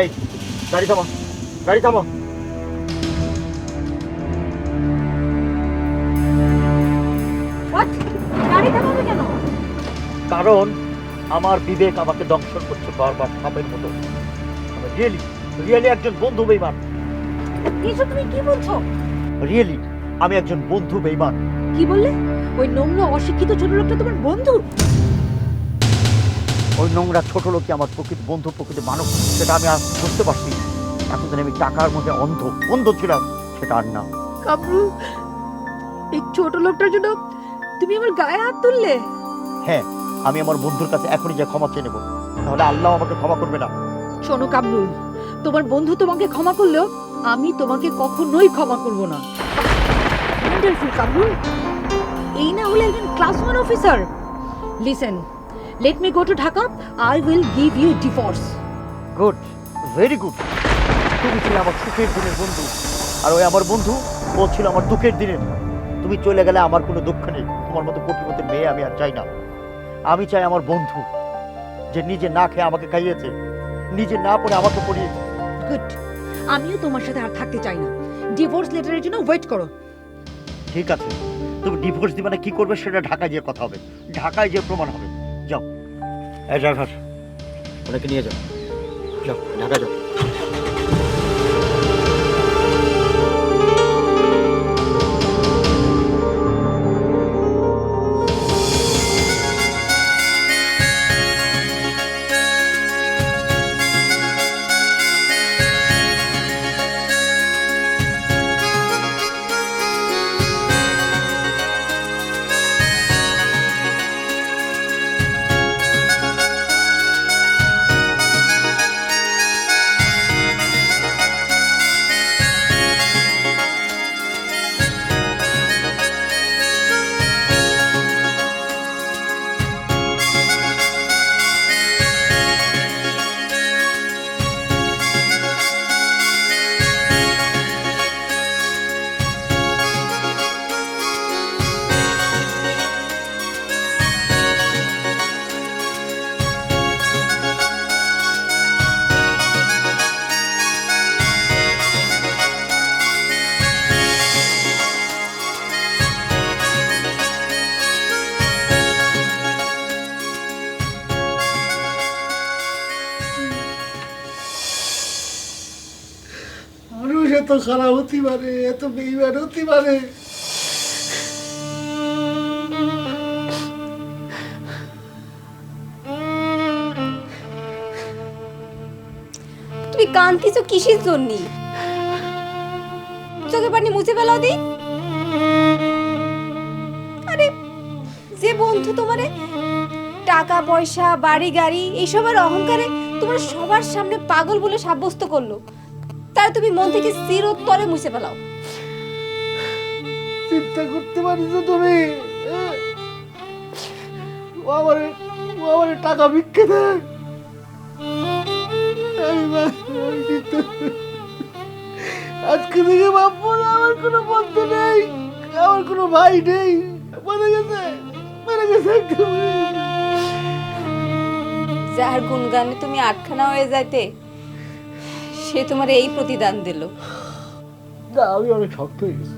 এই গাড়ি থামো, গাড়ি থামো। গাড়ি থামাবে কেন? কারণ আমার বিবেক আমাকে দংশন করছে বারবার সাপের মতো। আমি রিয়েলি রিয়েলি একজন বন্ধু বেইমান। এসব তুমি কি বলছো? রিয়েলি আমি একজন বন্ধু বেইমান। কি বললে? ওই নোংরা অশিক্ষিত ছোট লোকটা তোমার বন্ধু? ওই নোংরা ছোট লোকই আমার প্রকৃত বন্ধু, প্রকৃত মানব, সেটা আমি আজ বুঝতে পারছি। এতদিন আমি টাকার মধ্যে অন্ধ অন্ধ ছিলাম, সেটা আর না। কামরুল, এই ছোট লোকটার জন্য তুমি আমার গায়ে হাত তুললে? হ্যাঁ, আমি আমার বন্ধুর কাছে এখনই যে ক্ষমা চেয়ে নেব, তাহলে আল্লাহ আমাকে ক্ষমা করবে না। শোনো কামরুল, তোমার বন্ধু তোমাকে ক্ষমা করলেও আমি তোমাকে কখনোই ক্ষমা করব না। ওয়ান্ডারফুল কামরুল, এই না হলে একজন class 1 officer. Listen, let me go to Dhaka, I will give you divorce. Good, very good. তুমি ছিলে আমার সুখের দিনের বন্ধু, আর ওই আমার বন্ধু, ও ছিল আমার দুঃখের দিনের। তুমি চলে গেলে আমার কোনো দুঃখ নেই। তোমার মতো কোটিপতি মেয়ে আমি আর চাই না। আমি চাই আমার বন্ধু, যে নিজে না খেয়ে আমাকে খাইয়েছে, নিজে না পড়ে আমাকে পড়িয়েছে। গুড, আমিও তোমার সাথে আর থাকতে চাই না। ডিভোর্স লেটারের জন্য ওয়েট করো। ঠিক আছে, তুমি ডিভোর্স দিবে না, কি করবে সেটা ঢাকায় গিয়ে কথা হবে, ঢাকায় গিয়ে প্রমাণ হবে। যাও, এই ড্রাইভার, ওনাকে নিয়ে যাও, যাও ঢাকা যাও। মানুষ এত খারাপ হতে পারে, এত বেইমান হতে পারে? তুই কান্তিছো কিসের জন্য? চোখে পানি মুছে ফেলাও দি। আরে, যে বন্ধু তোমারে টাকা পয়সা বাড়ি গাড়ি এইসবের অহংকারে তোমার সবার সামনে পাগল বলে সাব্যস্ত করলো, তার তুমি মন থেকে চিরতরে মুছে ফেলাও। চিন্তা করতে পারিস তুমি? ও আমারে টাকা ভিক্ষে দেয়, আজকে থেকে ভাববো না আমার কোনো বন্ধু নেই, আমার কোনো ভাই নেই, মরে গেছে, মরে গেছে। যার গুণগানে তুমি আটখানা হয়ে যাইতে, সে তোমার এই প্রতিদান দিল। না, আমি অনেক শক্ত হয়ে গেছি।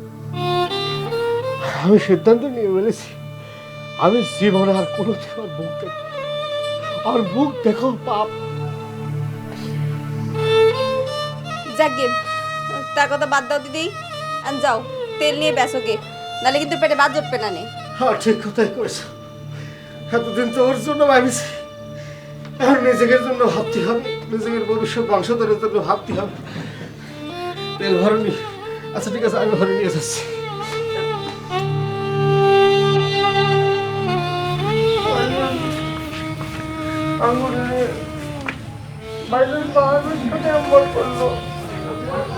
আমি সিদ্ধান্ত নিয়ে ফেলেছি, আমি জীবনে আর কোনো আর মুখ দেখো, আর মুখ দেখো পাপ। যাকে তার কথা বাদ দাও দিদি, আর যাও তেল নিয়ে বেসোকে, নাহলে কিন্তু পেটে বাদ জটবে না। হ্যাঁ, ঠিক কথাই করেছ। এতদিন তো ওর জন্য ভাবিছি, এখন নিজেদের জন্য ভাবতে হবে, নিজেদের ভবিষ্যৎ বংশধরের জন্য ভাবতে হবে। তেল ভরনি? আচ্ছা ঠিক আছে, আমি ভরে নিয়ে যাচ্ছি।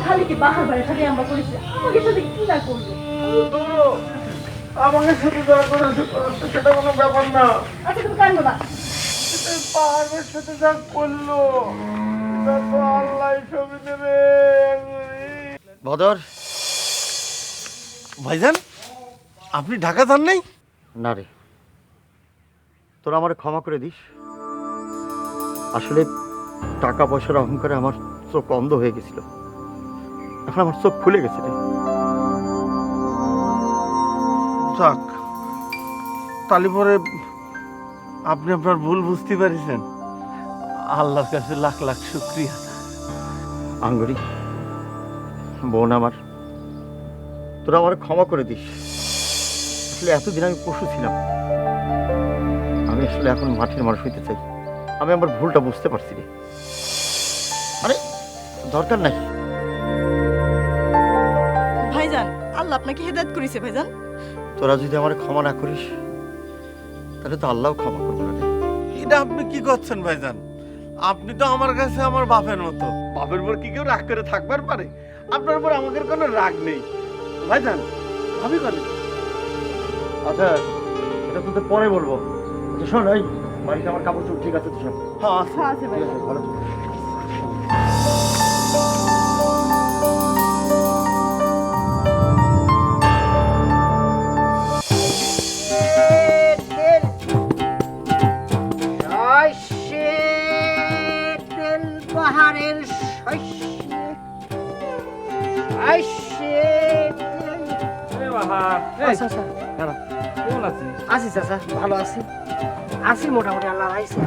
খালি কি বাহার বাড়ি খালি আমরা করেছি, আমাকে সাথে কি না করলো? আমাকে সাথে যা করেছে সেটা কোনো ব্যাপার না। আচ্ছা তুমি কান্দো না। পাহাড়ের সাথে যা করলো আল্লাহ ছবি দেবে। বদর ভাইজান, আপনি ঢাকা যান নাই? না রে, তোরা আমার ক্ষমা করে দিস। আসলে টাকা পয়সার অহংকারে আমার চোখ অন্ধ হয়ে গেছিল, এখন আমার চোখ খুলে গেছে রে। যাক, তালি পরে আপনি আপনার ভুল বুঝতে পারিছেন। আল্লাহর কাছে লাখ লাখ শুক্রিয়া। আঙ্গুরি, বোন আমার, তোরা আমার ক্ষমা করে দিস। আসলে এতদিন আমি পশু ছিলাম, আমি আসলে এখন মাঠের মানুষ হইতে চাই। আমি আমার ভুলটা বুঝতে পারছি রে। আরে দরকার নাই। ভাইজান, আল্লাহ আপনাকে হেদায়েত করেছে ভাইজান। তোরা যদি আমার ক্ষমা না করিস তাহলে তো আল্লাহ ক্ষমা করবো না রে। এটা আপনি কি করছেন ভাইজান? আপনি তো আমার কাছে আমার বাপের মতো। বাপের উপর কি কেউ রাগ করে থাকবার পারে? আপনার উপর আমাদের কোনো রাগ নেই ভাইজান। ভাবি করে আচ্ছা, এটা তোদের পরে বলবো। আচ্ছা শোন, এই বাড়িতে আমার কাপড় চোপড় ঠিক আছে তো? শোন, হ্যাঁ আচ্ছা আছে ঠিক ভাইজান। আছে, ভালো থাকো। পাহাড়ের শস্য আছি চাচা, ভালো আছি। আছি মোটামুটি, আল্লাহ আইছে।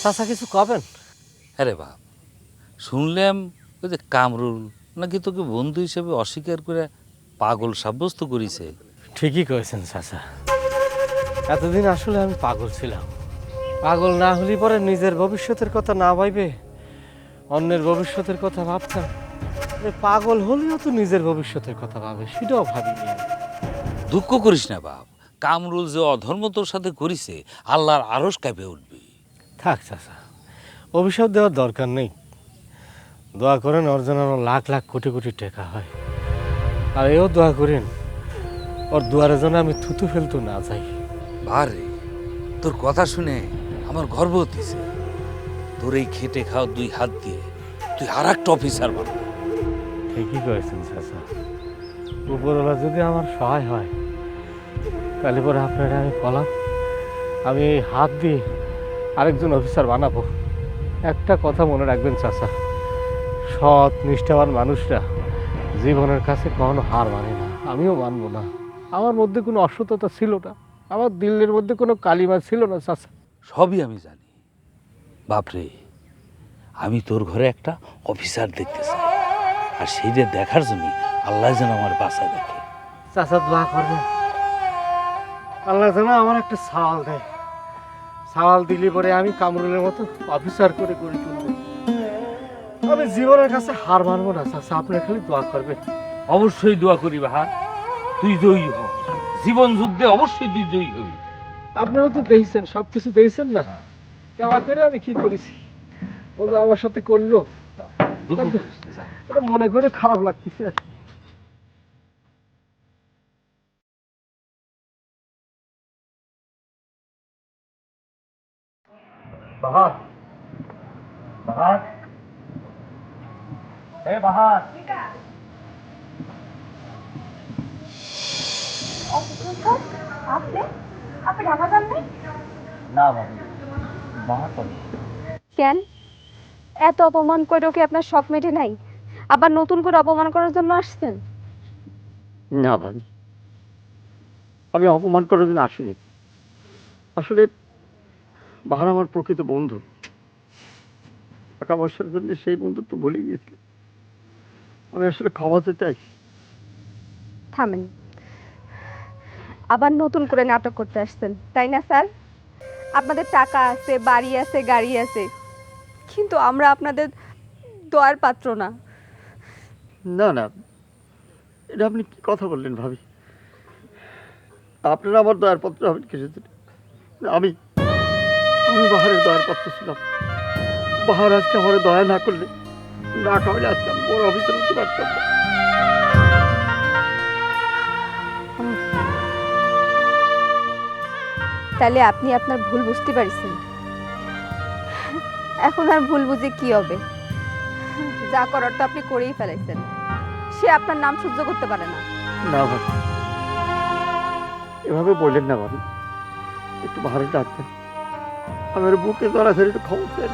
চাচা কিছু কবেন? আরে বাপ, শুনলাম ওই যে কামরুল নাকি তোকে বন্ধু হিসেবে অস্বীকার করে পাগল সাব্যস্ত করেছে। ঠিকই কয়েছেন চাচা, এতদিন আসলে আমি পাগল ছিলাম। পাগল না হলে পরে নিজের ভবিষ্যতের কথা না ভাইবে অন্যের ভবিষ্যতের কথা ভাবতাম। পাগল হলেও তো নিজের ভবিষ্যতের কথা ভাবে, সেটাও ভাবিনি। দুঃখ করিস না বাপ, কামরুল যে অধর্ম তোর সাথে করিছে আল্লাহর আরশ কাঁপে উঠবি। থাক চাচা, অভিশাপ দেওয়ার দরকার নেই। দোয়া করেন ওর যেন আরো লাখ লাখ কোটি কোটি টাকা হয়। আর এও দোয়া করেন ওর দুয়ারে যেন আমি থুতু ফেলতে না যাই। বারে, তোর কথা শুনে আমার গর্ব হতেছে। তোর এই খেটে খাওয়া দুই হাত দিয়ে তুই আর একটা অফিসার বানাবি। ঠিকই করেছেন চাচা, উপরওয়ালা যদি আমার সহায় হয় তাহলে পরে আপনারা আমি বললাম আমি এই হাত দিয়ে আরেকজন অফিসার বানাবো। একটা কথা মনে রাখবেন চাচা, সৎ নিষ্ঠাবান মানুষরা জীবনের কাছে কখনো হার মানে না, আমিও মানবো না। আমার মধ্যে কোনো অসততা ছিল না, আমার দিলের মধ্যে কোনো কালিমা ছিল না চাচা। সবই আমি জানি বাপরে, আমি তোর ঘরে একটা অফিসার দেখতে চাই, আর সেইটা দেখার জন্য আল্লাহ যেন আমার বাসা দেখে। চাচা দোয়া করবেন আল্লাহ যেন আমার একটা সাওয়াল দেয়। সাওয়াল দিলে পরে আমি কামরুলের মতো অফিসার করে গড়ে তুলব। আমি জীবনের কাছে হার মানবো না চাচা, আপনি খালি দোয়া করবেন। অবশ্যই দোয়া করি বাহা, তুই জয়ী হ, জীবন যুদ্ধে অবশ্যই তুই জয়ী হবি। আপনারা তো দেখছেন, সবকিছু দেখছেন না, কেমন করে আমি কি করেছি। ও যে আমার সাথে করলো, এটা মনে করে খারাপ লাগতেছে। বাহার, বাহার, এ বাহার। না বাবু, বাহার করে। কেন এত অপমান করেও কি আপনার শখ মেটে নাই? আবার নতুন করে অপমান করার জন্য আসছেন? না ভাবি, আমি অপমান করার জন্য আসিনি। আসলে বাহার আমার প্রকৃত বন্ধু। টাকা পয়সার জন্য সেই বন্ধুত্ব ভুলে গিয়েছিল। আমি আসলে ক্ষমা চেতে চাই। থামেন, আবার নতুন করে নাটক করতে আসছেন তাই না স্যার? আপনাদের টাকা আছে, বাড়ি আছে, গাড়ি আছে, কিন্তু আমরা আপনাদের দয়ার পাত্র না। না না, এটা আপনি কি কথা বললেন ভাবি? আপনারা আমার দয়ার পাত্র হবেন কিছু দিন। আমি আমি বাহারের দয়ার পাত্র ছিলাম। বাহার আজকে আমার দয়া না করলে, না খাওয়ালে আজকে আমি বড় অফিসার হতে পারতাম না। তাহলে আপনি আপনার ভুল বুঝতে পারছেন। এখন আর ভুল বুঝে কি হবে? যা করার তো আপনি করেই ফেলাইছেন। সে আপনার নাম সহ্য করতে পারে না। না ভাবি, এভাবে বললেন না ভাবি। একটু বাহারে ডাকতেন, আমার বুকে ধরা ধরে একটু ক্ষমা চাই।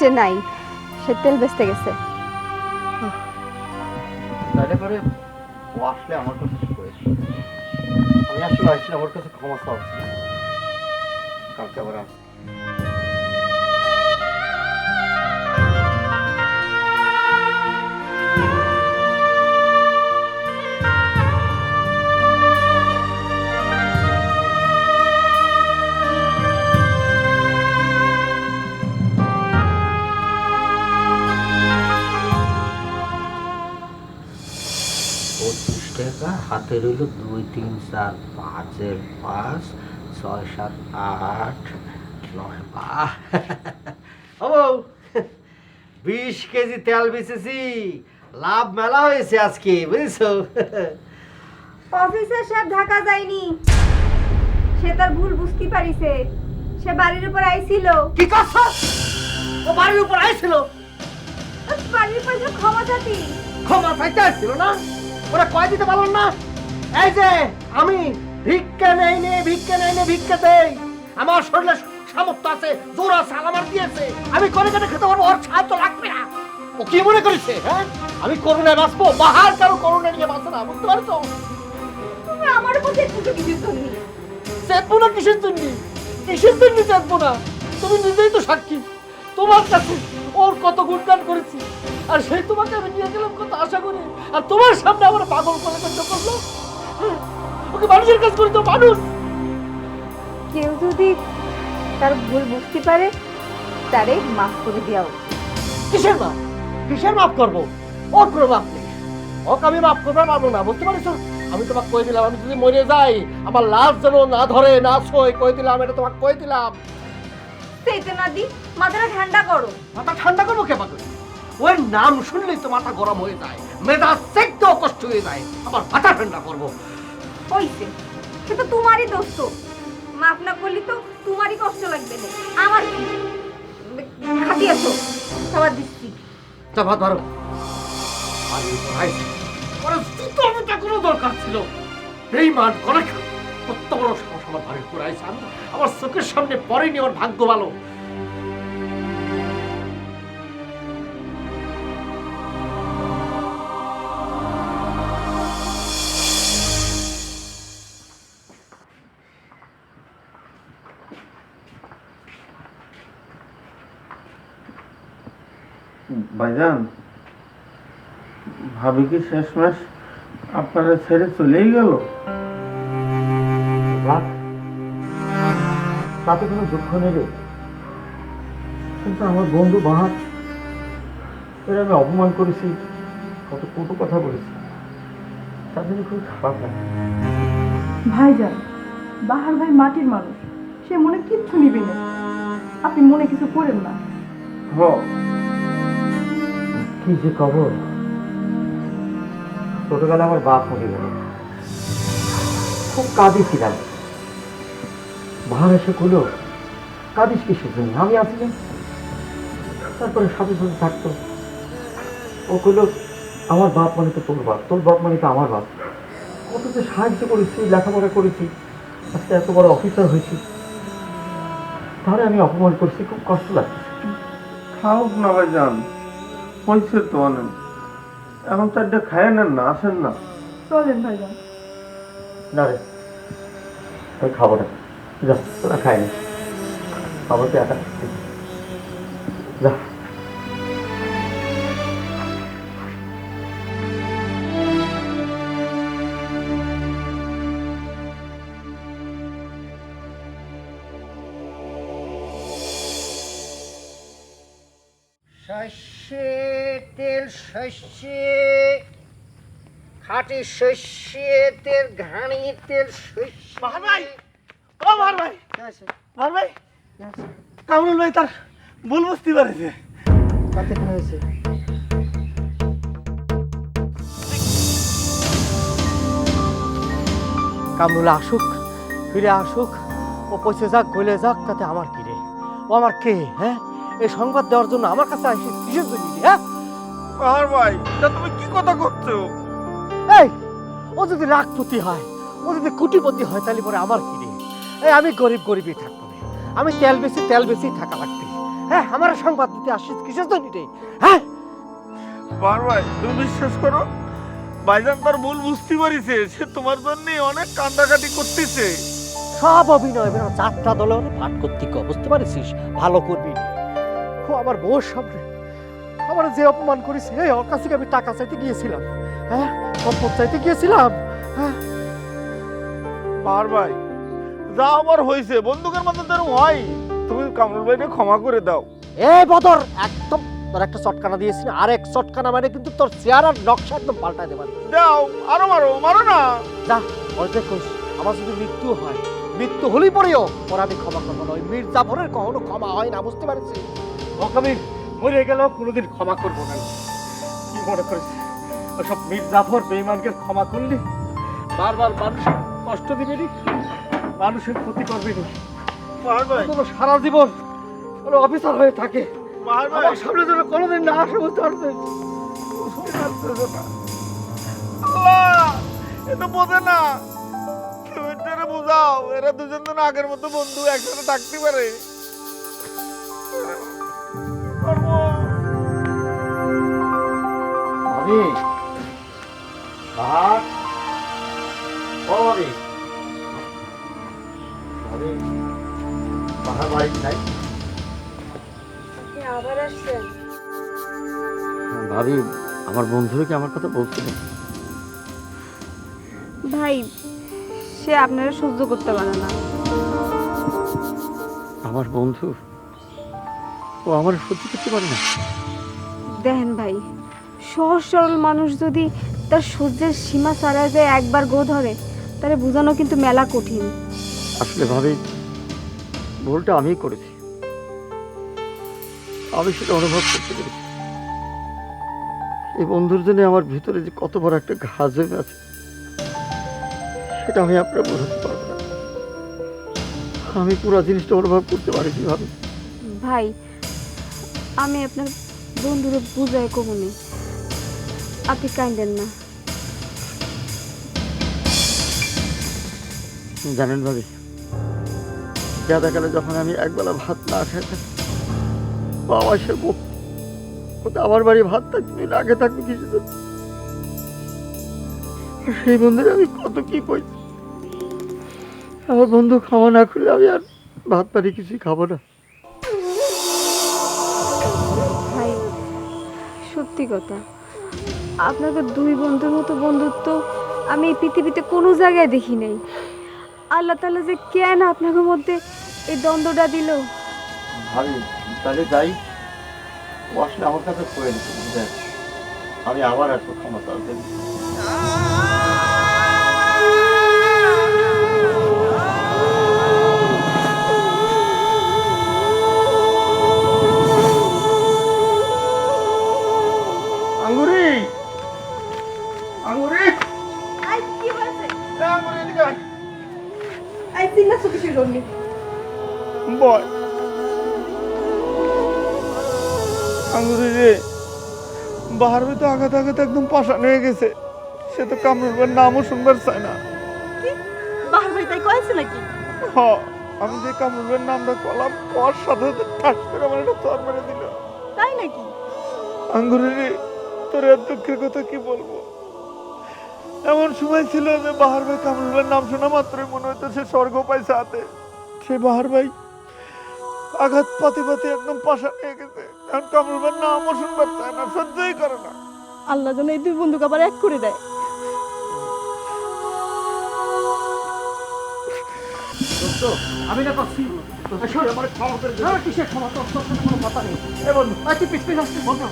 সে নাই, সে তেল বেচতে গেছে। তাহলে পরে ও আসলে আমার কাছে কয়েছে, আমি আসলে আসলে আমার কাছে ক্ষমা চাওয়া ছিল। কালকে আবার আসবো। টাকা হাতে রইল 2 3 4 5 5 6 7 8 9 ও 20 কেজি তেল বেচেছি, লাভ মেলা হয়েছে আজকে, বুঝছো? অফিসার সাহেব ঢাকা যায়নি, সে তার ভুল বুঝতে পারিছে। সে বাড়ির উপর আইছিল। কি কথা? ও বাড়ির উপর আইছিল? বাড়ির উপর যে ক্ষমা চাতি। ক্ষমা চাইতে আসছিল না? ওরা কয় দিতে পারলাম না? এই যে আমি ভিক্ষা নেই নে ভিক্ষা দেই, আমার শরীরে সামর্থ্য আছে, জোর আছে, আমার দিয়েছে, আমি করে কেটে খেতে পারবো, ওর সাহায্য লাগবে না। ও কি মনে করেছে? হ্যাঁ, আমি করুণায় বাঁচবো? বাহার কারো করুণা নিয়ে বাঁচে না, বুঝতে পারছো? তুমি আমার উপর যে কিছু তুমি চেতবো না কিসের জন্য? কিসের জন্য চেতবো না? তুমি নিজেই তো সাক্ষী, তোমার কাছে ওর কত গুণগান করেছি, আর সেই তোমাকে আমি নিয়ে গেলাম কত আশা করি, আর তোমার সামনে আমার পাগল করে কাণ্ড করলো। ওকে মানুষের কাজ করি তো মানুষ। কেউ যদি তার ভুল বুঝতে পারে তারে মাফ করে দেওয়া উচিত। কিসের মাপ? কিসের মাপ করবো? ওর কোনো মাপ নেই, ওকে আমি মাপ করতে পারবো না, বুঝতে পারছো? আমি তোমাকে কয়ে দিলাম, আমি যদি মরে যাই আমার লাশ যেন না ধরে না ছয়, কয়ে দিলাম, এটা তোমাকে কয়ে দিলাম। সেইটা না দি, মাথাটা ঠান্ডা করো। মাথা ঠান্ডা করবো কে পাগল? ওর নাম শুনলেই তো মাথা গরম হয়ে যায়, মেজাজ সেকতেও কষ্ট হয়ে যায়, আবার মাথা ঠান্ডা করবো? হইছে, সে তো তোমারই দোষ। তো মাফ না করলে তো তোমারই কষ্ট লাগবে না, আমার কি? খাটিয়েছো, খাবার দিচ্ছি। তা ভাত ধরো। আর এই আইছে, ওরা জুতো মোটা কোনো দরকার ছিল? বেইমান করে খা, কত বড় সাহস আমার বাড়ির উপর আইছে, আমি আমার চোখের সামনে পড়েনি, ওর ভাগ্য ভালো। ভাইজান, ভাবি কি শেষমেশ আপনারা ছেড়ে চলেই গেল? তাতে কোনো দুঃখ নেই রে, কিন্তু আমার বন্ধু বাহার, এর আমি অপমান করেছি, কত কটু কথা বলেছি, তার জন্য খুব খারাপ লাগে। ভাইজান, বাহার ভাই মাটির মানুষ, সে মনে কিচ্ছু নিবি না, আপনি মনে কিছু করেন না। হ, কি যে খবর, ছোটবেলা আমার বাপ মরে গেল, খুব কাঁদিছিলাম। বাহার এসে কইল, কাঁদিস কিসের জন্য, আমি আছি না? তারপরে সাথে সাথে থাকতো, ও কইল, আমার বাপ মানে তো তোর বাপ, তোর বাপ মানে তো আমার বাপ, কত যে সাহায্য করেছি, লেখাপড়া করেছি, আজকে এত বড় অফিসার হয়েছি, তাহলে আমি অপমান করছি, খুব কষ্ট লাগছে। খাও না ভাইজান, হয়েছে তো অনেক, এখন চারটে খায় নেন না, আসেন না। চলেন ভাইজান। না রে, আমি খাবো না, যা তোরা খাই না, খাবো তো একা থাকতে। যা। সর্ষে তেল, সর্ষে খাঁটি সর্ষে তেল, ঘানি তেল, সর্ষে। বাহার ভাই, ও বাহার ভাই, বাহার ভাই, কামরুল ভাই তার ভুল বুঝতে পারেছে। তাতে কি হয়েছে? কামরুল আসুক, ফিরে আসুক, ও পচে যাক, গলে যাক, তাতে আমার কি রে? ও আমার কে? হ্যাঁ, এই সংবাদ দেওয়ার জন্য আমার কাছে আসে কিসের জন্য? হ্যাঁ বাহার ভাই, এটা তুমি কি কথা করছো? এই, ও যদি লাখপতি হয়, ও যদি কোটিপতি হয়, তাহলে পরে আমার কি রে? এই আমি গরিবই থাকবো না, আমি তেল বেশি থাকা লাগবে। হ্যাঁ আমার সংবাদ দিতে আসছিস কিসের জন্য রে? হ্যাঁ বার ভাই তুমি বিশ্বাস করো, ভাইজান তার ভুল বুঝতে পারিছে, সে তোমার জন্য অনেক কান্দাকাটি করতেছে। সব অভিনয় যাত্রা দলে পাঠ করতে বুঝতে পারিস, ভালো করবি। ও আমার বউর সামনে আমার যে অপমান করেছে, ওর কাছ থেকে আমি টাকা চাইতে গিয়েছিলাম, হ্যাঁ সম্পদ চাইতে গিয়েছিলাম। হ্যাঁ বার ভাই যা আমার হয়েছে বন্দুকের মতো তো এরকম হয়, তুমি কামরুল ভাইকে ক্ষমা করে দাও। এই বদর, একদম তোর একটা চটকানা দিয়েছি, আর এক চটকানা মানে কিন্তু তোর চেহারা নকশা একদম পাল্টাই দেবার। দাও আরো মারো, মারো না। যা ওই দেখোস, আমার যদি মৃত্যু হয়, মৃত্যু হলেই পরেও ওর আমি ক্ষমা করবো না। ওই মির্জাফরের কখনো ক্ষমা হয় না, বুঝতে পারছি। ওকে আমি মরে গেলেও কোনোদিন ক্ষমা করবো না। কি মনে করিস ওসব মির্জাফর বেঈমানকে ক্ষমা করলি বারবার মানুষ কষ্ট দিবি নি, মানুষের ক্ষতি করবি নি। বার ভাই, তোর সারা জীবন ওর অফিসার হয়ে থাকে, বার ভাই, আমার সামনে যেন কোনোদিন না আসে, বুঝতে পারছিস? আল্লাহ এ তো বোঝে না, তুমি এটারে বোঝাও, এরা দুজন তো আগের মতো বন্ধু একসাথে থাকতে পারে। করবো। ভাবি ভাত, ও ভাবি, ভাবি বাহার বাড়ি নাই? আবার আসছেন? ভাবি আমার বন্ধুরা কি আমার কথা বলছিল? ভাই সে আপনারা সহ্য করতে পারে না। আমার বন্ধু ও আমার সহ্য করতে পারে না। দেখেন ভাই, সহজ সরল মানুষ যদি তার সহ্যের সীমা ছাড়ায় যায় একবার গো ধরে, তাহলে বোঝানো কিন্তু মেলা কঠিন। আসলে ভাবি ভুলটা আমিই করেছি, আমি সেটা অনুভব করতে পেরেছি। এই বন্ধুর জন্য আমার ভিতরে যে কত বড় একটা ঘা জমে আছে, সেটা আমি আপনার বোঝাতে পারবো না। আমি পুরো জিনিসটা অনুভব করতে পারি কিভাবে। ভাই আমি আপনার বন্ধুরে বুঝাই কমনি, আপনি কাঁদেন না। জানেন ভাবি, যা গেলে যখন আমি একবেলা ভাত না খেয়ে থাকি, বাবা সে আমার বাড়ি ভাত থাকবে না খেয়ে থাকবে কিছু তো, সেই বন্ধুরে আমি কত কি কই। আমার বন্ধু খাওয়া না করলে আমি আর ভাত পানি কিছুই খাবো না। ভাই সত্যি কথা, আপনাদের দুই বন্ধুর মতো বন্ধুত্ব আমি এই পৃথিবীতে কোনো জায়গায় দেখি নাই। আল্লাহ তাআলা যে কেন আপনাদের মধ্যে এই দ্বন্দ্বটা দিল। ভাবি তাহলে যাই, ও আসলে আমার কাছে করে নিচ্ছে, আমি আবার আসবো ক্ষমা চাইতে। আঙ্গুরি, আঙ্গুরি, আই কি হয়েছে? আঙ্গুরি এদিকে আয়। আই চিল্লা কিসের জন্য? বয় আঙ্গুরি রে, বাহার তো আঘাত আঘাত একদম পাশান হয়ে গেছে, সে তো কামরুল ভাইয়ের নামও শুনবার চায় না। বাহার ভাই তাই কয়েছে নাকি? হ, আমি যে কামরুল ভাইয়ের নামটা কলাম, কর সাথে সাথে ঠাস করে আমার একটা চর মেরে দিল। তাই নাকি? আঙ্গুরি রে, তোর এর দুঃখের কথা কি বলবো। এমন সময় ছিল যে বাহার ভাই কামরুল ভাইয়ের নাম শোনা মাত্রই মনে হতো সে স্বর্গ পাইছে হাতে। সে বাহার ভাই আঘাত পাতে পাতে একদম পাশান হয়ে গেছে, এখন কামরুল ভাইয়ের নামও শুনবার চায় না, সহ্যই করে না। আল্লাহ যেন এই দুই বন্ধুকে আবার এক করে দেয়। আমি না পাচ্ছি আমার ক্ষমা করে দে। কিসের ক্ষমা? তোর সাথে কোনো কথা নেই। এ বন্ধু, তুই পিছ পিছ আসছিস বন্ধু।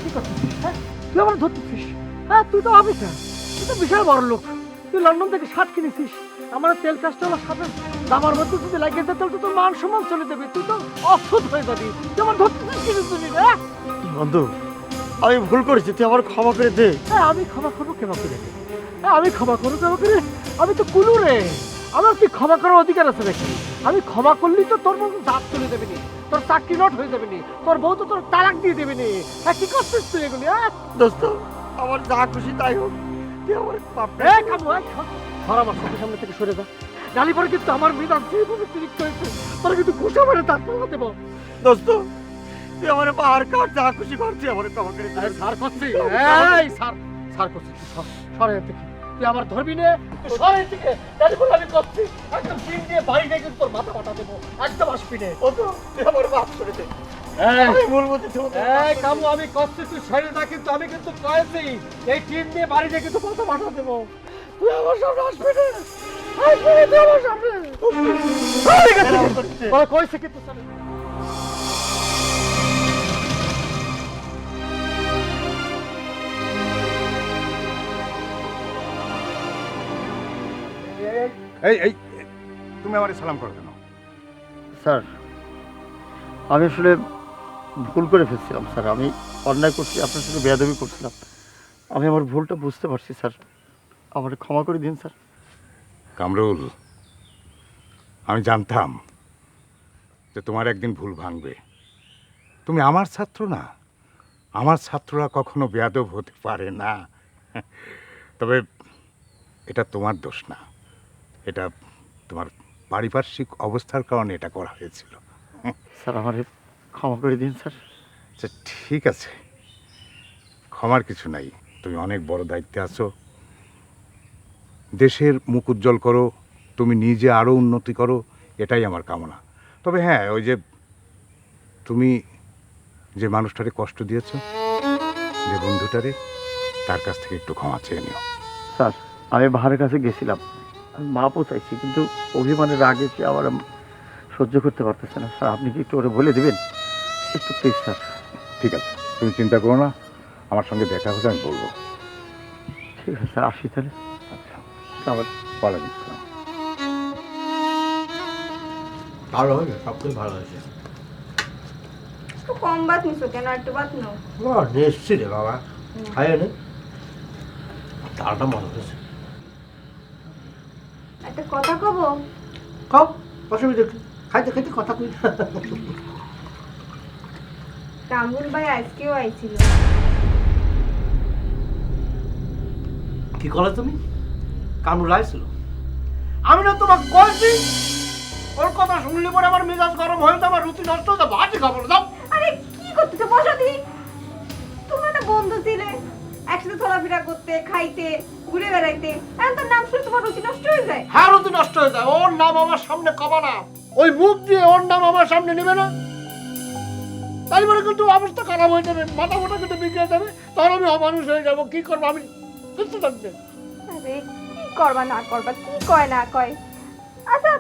কি করছিস? হ্যাঁ তুই আমার ধরতেছিস? হ্যাঁ তুই তো অফিসার, তুই তো বিশাল বড় লোক, তুই লন্ডন থেকে শার্ট কিনেছিস, আমার তেল চাষটাওয়ালার সাথে দামার মধ্যে যদি লাগিয়ে যায় তাহলে তো তোর মান সম্মান চলে যাবে, তুই তো অসুধ হয়ে যাবি। তুই আমার ধরতেছিস কিছু তুমি রে? বন্ধু আমি ভুল করেছি, তুই আমার ক্ষমা করে দে। হ্যাঁ আমি ক্ষমা করবো কেমন করে? হ্যাঁ আমি ক্ষমা করবো কেমন করে? আমি তো কুলু রে, আমার কি ক্ষমা করার অধিকার আছে নাকি? আমি ক্ষমা করলেই তো তোর মতো দাঁত চলে যাবে নি, তোর চাকরি নট হয়ে যাবে নি, তোর বউ তো তোর তালাক দিয়ে দেবে নি। হ্যাঁ কি করছিস তুই এগুলি? হ্যাঁ দোস্ত আমার যা খুশি তাই হোক, তুই আমার ধর আমার চোখের সামনে থেকে সরে যা। নালি পরে কিন্তু আমার মেজাজ যেভাবে অতিরিক্ত হয়েছে তোরা কিন্তু ঘুষা মারে তার পাল্লা দেবো। দোস্ত তুই আমার পাহাড় কাট যা খুশি করছি আমার ক্ষমা করে দে। স্যার করছি এই স্যার করছি সরে থেকে তুই আমার ধরবি নে, তুই সরে থেকে নালি বলে আমি করছি একদম টিম দিয়ে বাড়ি দিয়ে কিন্তু তোর মাথা ফাটা দেবো, একদম আসবি নে। ও তো তুই আমার মাফ করে দে। এই আমি ভুল বুঝেছি ও তো এই কামু আমি করছি তুই সরে না, কিন্তু আমি কিন্তু কয়েছি এই টিম দিয়ে বাড়ি দিয়ে কিন্তু মাথা ফাটা দেবো। তুই আমার সামনে আসবি না, আসবি না তুই আমার সামনে। ওরা কইছে কিন্তু চলে এই এই তুমি আমার সালাম করো কেন? স্যার আমি আসলে ভুল করে ফেলছিলাম স্যার, আমি অন্যায় করছি, আপনার সাথে বেয়াদবি করছিলাম, আমি আমার ভুলটা বুঝতে পারছি স্যার, আমার ক্ষমা করে দিন স্যার। কামরুল, আমি জানতাম যে তোমার একদিন ভুল ভাঙবে। তুমি আমার ছাত্র না, আমার ছাত্ররা কখনো বেয়াদব হতে পারে না। তবে এটা তোমার দোষ না, এটা তোমার পারিপার্শ্বিক অবস্থার কারণে এটা করা হয়েছিল। স্যার আমার ক্ষমা করে দিন স্যার। আচ্ছা ঠিক আছে, ক্ষমার কিছু নাই, তুমি অনেক বড় দায়িত্বে আছো, দেশের মুখ উজ্জ্বল করো, তুমি নিজে আরও উন্নতি করো, এটাই আমার কামনা। তবে হ্যাঁ, ওই যে তুমি যে মানুষটারে কষ্ট দিয়েছো, যে বন্ধুটারে, তার কাছ থেকে একটু ক্ষমা চেয়ে নিও। স্যার আমি বাহারের কাছে গেছিলাম, আমি মাপও চাইছি, কিন্তু অভিমানের রাগে সে আবার সহ্য করতে পারতেছে না স্যার, আপনি কি একটু ওরে বলে দেবেন একটু প্লিজ স্যার। ঠিক আছে, তুমি চিন্তা করো না, আমার সঙ্গে দেখা হলে আমি বলবো। ঠিক আছে স্যার, আসি তাহলে। আচ্ছা, আবার ওয়ালাইকুম আসসালাম। ভালো হয়েছে, সব কিছু ভালো হয়েছে। একটু কম ভাত নিছো কেন, একটু ভাত নাও। নিশ্চি রে বাবা, খাইয়ে নে, তারটা মনে হয়েছে। একটা কথা কব, খাও, অসুবিধা কি, খাইতে খাইতে কথা কই। কামরুল ভাই আজকেও আইছিল। কি করলে তুমি? কামরুল আইছিল? আমি না তোমাকে কইছি, ওর কথা শুনলে পরে আমার মেজাজ গরম হয়ে যাবে, আমার রুটি নষ্ট হয়ে যাবে, ভাজি খাবো না, যাও। আরে কি করতেছো, বসো দি। তোমরা না বন্ধু ছিলে, একসাথে চলাফেরা করতে, খাইতে, ঘুরে বেড়াইতে, এখন তোর নাম শুনে তোমার রুচি নষ্ট হয়ে যায়। হ্যাঁ, রুটি নষ্ট হয়ে যায়, ওর নাম আমার সামনে কবা না, ওই মুখ দিয়ে ওর নাম আমার সামনে নেবে না, তাই বলে কিন্তু অবস্থা খারাপ হয়ে যাবে, মাথা মোটা কিন্তু বিগড়ে যাবে, তখন আমি অমানুষ হয়ে যাবো, কি করবো আমি, সুস্থ থাকবে। আরে কি করবা না করবা, কি কয় না কয়। আচ্ছা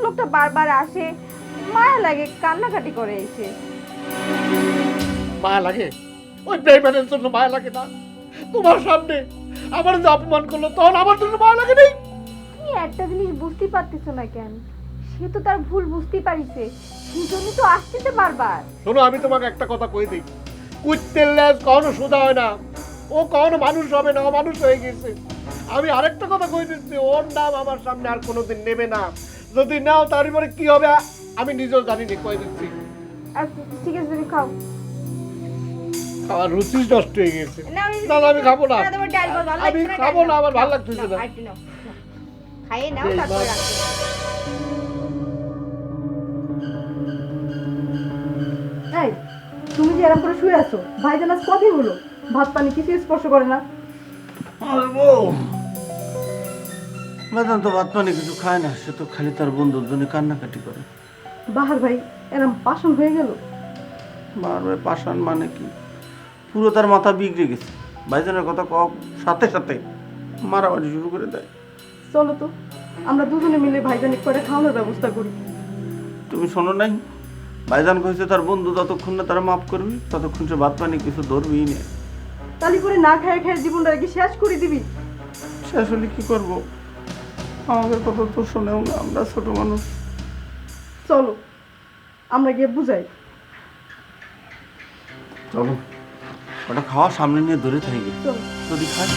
লোকটা বারবার আসে, মায়া লাগে, কান্নাকাটি করে এসে। মায়া লাগে? ওই বেইমানের জন্য মায়া লাগে না? তোমার সামনে আমার যে অপমান করলো তখন আমার জন্য মায়া লাগে নেই? তুমি একটা জিনিস বুঝতে পারতেছো না কেন? সে তো তার ভুল বুঝতেই পারিছে, সেই জন্য তো আসতেছে বারবার। শোনো, আমি তোমাকে একটা কথা কই দিই, কুত্তের লেজ কখনো সোজা হয় না, ও কখনো মানুষ হবে না, ও মানুষ হয়ে গেছে। আমি আরেকটা কথা কই দিচ্ছি, ওর নাম আমার সামনে আর কোনোদিন নেবে না, যদি নাও তারপরে কি হবে আমি নিজেও জানি না, কই দিচ্ছি। আচ্ছা ঠিক আছে, তুমি খাও। আমার রুচি নষ্ট হয়ে গেছে। না না, আমি খাবো না, তোমার ডাল ভালো আমি লাগছে না, খাবো ডাল না, নাও। আমার ভালো নাও, লাগতেছে নাও, না। আরেকটু নাও, নাও। খাইয়ে নাও, তারপর রাখো। এই তুমি যে এরকম করে শুয়ে আছো, ভাইজান আজ কতই হলো ভাত পানি কিছু স্পর্শ করে না? বেতন তো ভাত পানি কিছু খায় না, সে তো খালি তার বন্ধুর জন্য কান্নাকাটি করে। বাহার ভাই এরম পাষাণ হয়ে গেল? বারবার পাষাণ মানে কি, পুরো তার মাথা বিগড়ে গেছে, ভাইজানের কথা সাথে সাথে মারামারি শুরু করে দেয়। চলো তো আমরা দুজনে মিলে ভাইজানিক করে খাওয়ানোর ব্যবস্থা করি। তুমি শোনো নাই, ভাইজান কইছে তার বন্ধু যতক্ষণ না তারা মাফ করবি ততক্ষণ সে ভাত পানি কিছু ধরবেই না। তালি করে না খেয়ে খেয়ে জীবনটা কি শেষ করে দিবি? শেষ হলে কি করবো, আমাদের কথা তো শোনেও না, আমরা ছোট মানুষ। চলো আমরা গিয়ে বুঝাই। চলো, ওটা খাওয়া সামনে নিয়ে ধরে থাকি, চলো। যদি খাই।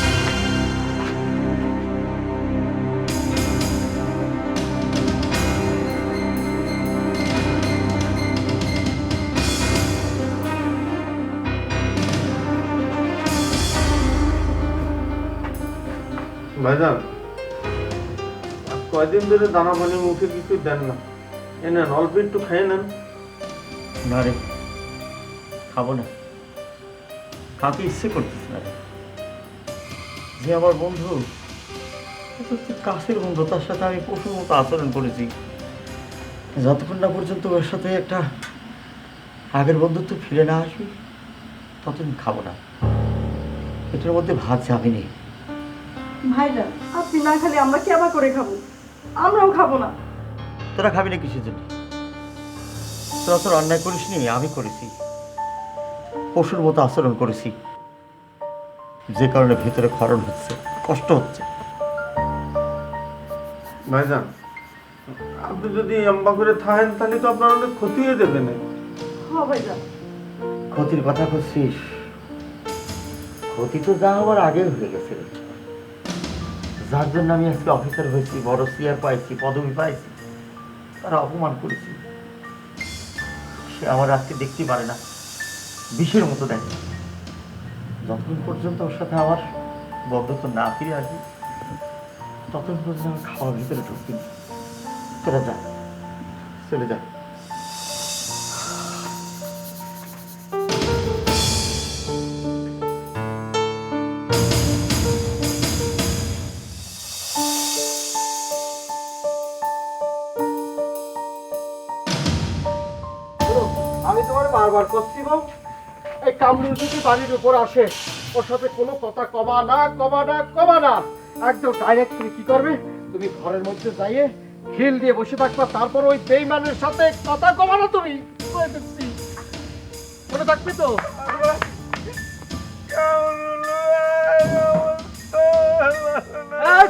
ভাইজান কয়দিন ধরে দানা পানি মুখে কিছু দেন না, এ নেন অল্প একটু খেয়ে নেন। না রে, খাবো না, খাতে ইচ্ছে করতেছে না রে। যে আমার বন্ধু, সে হচ্ছে কাছের বন্ধু, তার সাথে আমি পশুর মতো আচরণ করেছি। যতক্ষণ না পর্যন্ত ওর সাথে একটা আগের বন্ধুত্ব ফিরে না আসবে ততদিন খাবো না। এটার মধ্যে ভাত যাবে নি। ভাইজান, আপনি না খালি আমরা কেবা করে খাবো? আমরাও খাবো না। তোরা খাবি না কিসের জন্য? তোরা তোর অন্যায় করিস নি, আমি করেছি। পশুর মতো আচরণ করেছি, যে কারণে ভিতরে ক্ষরণ হচ্ছে, কষ্ট হচ্ছে। ভাইজান, আপনি যদি লম্বা করে থাকেন তাহলে তো আপনার অনেক ক্ষতি হয়ে যাবে না। হ্যাঁ ভাইজান। ক্ষতির কথা করছিস? ক্ষতি তো যা হওয়ার আগেই হয়ে গেছে রে। যার জন্য আমি আজকে অফিসার হয়েছি, বড় চেয়ার পাইছি, পদবি পাইছি, তারা অপমান করেছি। সে আমার আজকে দেখতে পারে না, বিষের মতো দেখে। যতক্ষণ পর্যন্ত ওর সাথে আমার বন্ধুত্ব না ফিরে আসবে ততক্ষণ পর্যন্ত আমার খাওয়ার ভিতরে ঢুকবি না। তোরা যা, চলে যা। আমি তোমার বারবার করছি গো, এই কামরুল যদি বাড়ির উপর আসে, ওর সাথে কোনো কথা কবা না, কবা না, কবা না। একদম ডাইরেক্ট তুমি কি করবে, তুমি ঘরের মধ্যে যাইয়ে খিল দিয়ে বসে থাকবা, তারপর ওই বেইমানের সাথে কথা কবা না। তুমি বলে দিচ্ছি, মনে থাকবে তো?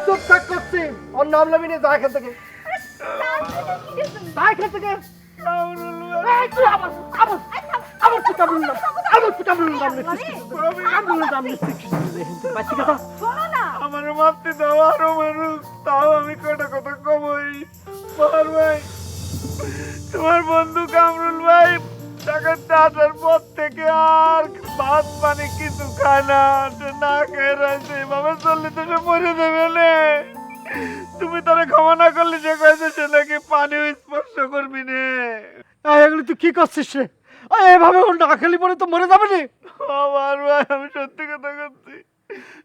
চুপ থাক করছি, ওর নাম নামি নিয়ে যা এখান থেকে, যা এখান থেকে। আমার মারতে দাও আরো মানুষ, তাও আমি কটা কথা কমই। বাহার ভাই, তোমার বন্ধু কামরুল ভাই টাকাটা আসার পর থেকে আর ভাত পানি কিছু খায় না, না খেয়ে রয়েছে। বাবা চললে তো সে মরে দেবে না। তুমি তারা ক্ষমা না করলে সে কয়েছে সে নাকি পানি স্পর্শ করবি নে। এগুলো তুই কি করছিস রে? এভাবে ওর না খেলি পরে তো মরে যাবে রে। আমার ভাই, আমি সত্যি কথা করছি।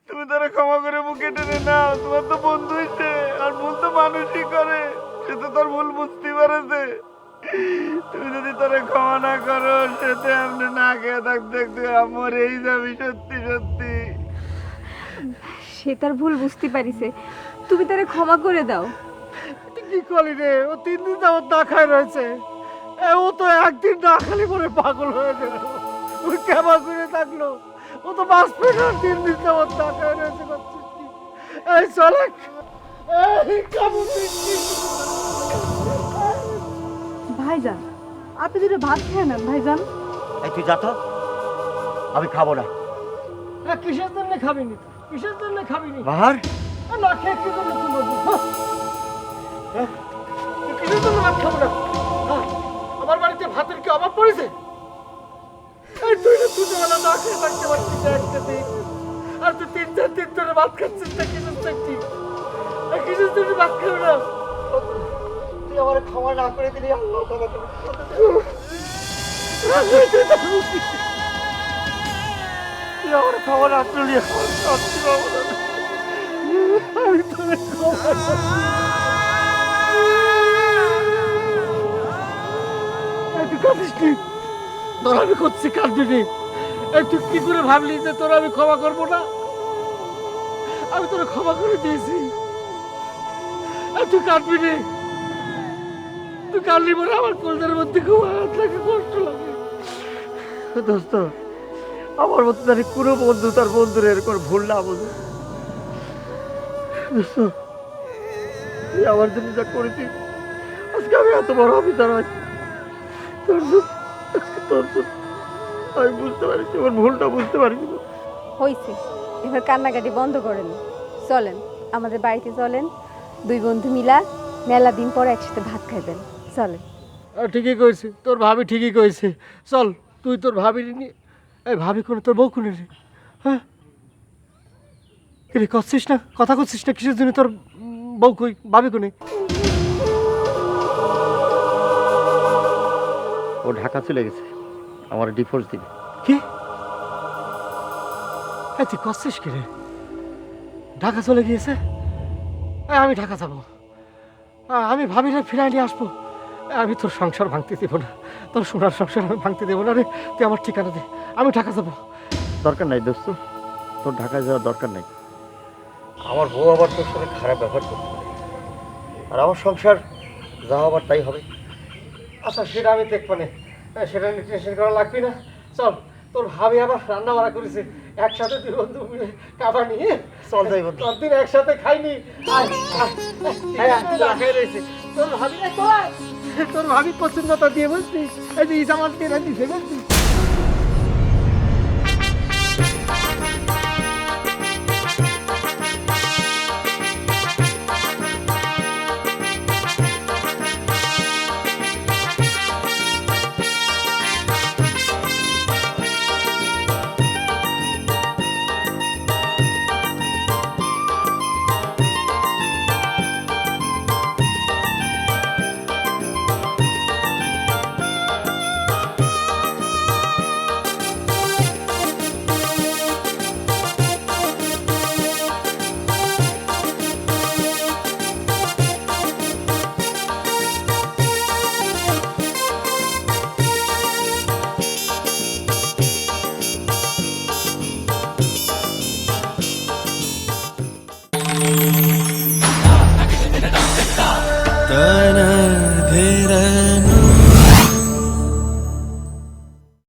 তুমি তারা ক্ষমা করে বুকে টেনে নাও। তোমার তো বন্ধু হইছে, আর ভুল তো মানুষই করে। সে তো তার ভুল বুঝতে পারেছে। তুমি যদি তারা ক্ষমা না করো, সে তো এমনি না খেয়ে থাকতে মরেই যাবি। সত্যি সত্যি সে তার ভুল বুঝতে পারিছে, তুমি তারে ক্ষমা করে দাও। তুই কি করলি রে? ও 3 দিন যাবত না খায় রয়েছে। ও তো একদিন না খালি পরে পাগল হয়ে গেল। ও কেমন করে থাকলো? ও তো বাঁচবে না, 3 দিন যাবত না খায় রয়েছে। করছিস কি? এই চলে, এই কাবু দিচ্ছি। ভাইজান, আপনি দুটো ভাত খেয়ে নেন ভাইজান। এই তুই যা তো, আমি খাবো না। কিসের জন্য খাবি নি? কিসের জন্য খাবি নি? বাহার, না খেয়ে কি জন্য তুই বলবি? তুই কিসের জন্য ভাত খাবো না? আমার বাড়িতে ভাতের কি অভাব পড়েছে? এই তুই না দুপুরবেলা না খেয়ে থাকতে পারছিস না একটা দিন, আর তুই 3-4 দিন ধরে ভাত খাচ্ছিস না। কিসের চাকরি? কিসের জন্য ভাত খাবো না? তুই আমার ক্ষমা না করে দিলি, আল্লাহ ক্ষমা করে তুই আমার ক্ষমা না করলি, সত্যি বাবু আমি তোরে ক্ষমা তোর আমি করছি কাঁদবি। তুই কি করে ভাবলি যে তোর আমি ক্ষমা করবো না? আমি তোর ক্ষমা করে দিয়েছি। তুই কাঁদবি নি, তুই কাঁদলি বলে আমার কলজার মধ্যে খুব আঘাত লাগে, কষ্ট লাগে। দোস্ত, আমার মতো জানি কোনো বন্ধু তার বন্ধুর এরকম ভুল না বোঝে। দোস্ত, তুই আমার জন্য যা করেছিস, আজকে আমি এত বড় অফিসার আছি তোর জন্য। আজকে তোর জন্য আমি বুঝতে পারছি, আমার ভুলটা বুঝতে পারছি। হইছে, এবার কান্নাকাটি বন্ধ করেন। চলেন আমাদের বাড়িতে, চলেন 2 বন্ধু মিলা মেলা দিন পর একসাথে ভাত খাইবেন। চলেন। ঠিকই কইছি, তোর ভাবি ঠিকই কইছে। চল, তুই তোর ভাবি নিয়ে। এই ভাবি কোনে? তোর বউ কোনে রে? হ্যাঁ, রে করছিস না, কথা করছিস না? কিসের জন্য তোর বউ কই, ভাবি কোনি? ও ঢাকা চলে গেছে, আমার ডিভোর্স দিবে। কি তুই করছিস কি রে? ঢাকা চলে গিয়েছে? আমি ঢাকা যাব, আমি ভাবিলে ফিরাই নিয়ে আসবো। আমি তোর সংসার ভাঙতে দেবো না, তোর সোনার সংসার আমি ভাঙতে দেবো না রে। তুই আমার ঠিকানা দে, আমি ঢাকা যাব। দরকার নাই দোস্ত, তোর ঢাকায় যাওয়ার দরকার নাই। আমার বউ আবার তোর সাথে খারাপ ব্যবহার করতে পারে, আর আমার সংসার যা হবার তাই হবে। আচ্ছা সেটা আমি দেখবো না, সেটা নিয়ে টেনশন করা লাগবে না। চল, তোর ভাবি আবার রান্না বাড়া করেছে, একসাথে তুই বন্ধু মিলে খাবার নিয়ে চল যাই বন্ধু। দিন একসাথে খাইনি। তোর ভাবি পছন্দটা দিয়ে বলছিস, এই যে জামাত কেনা দিছে বলছিস।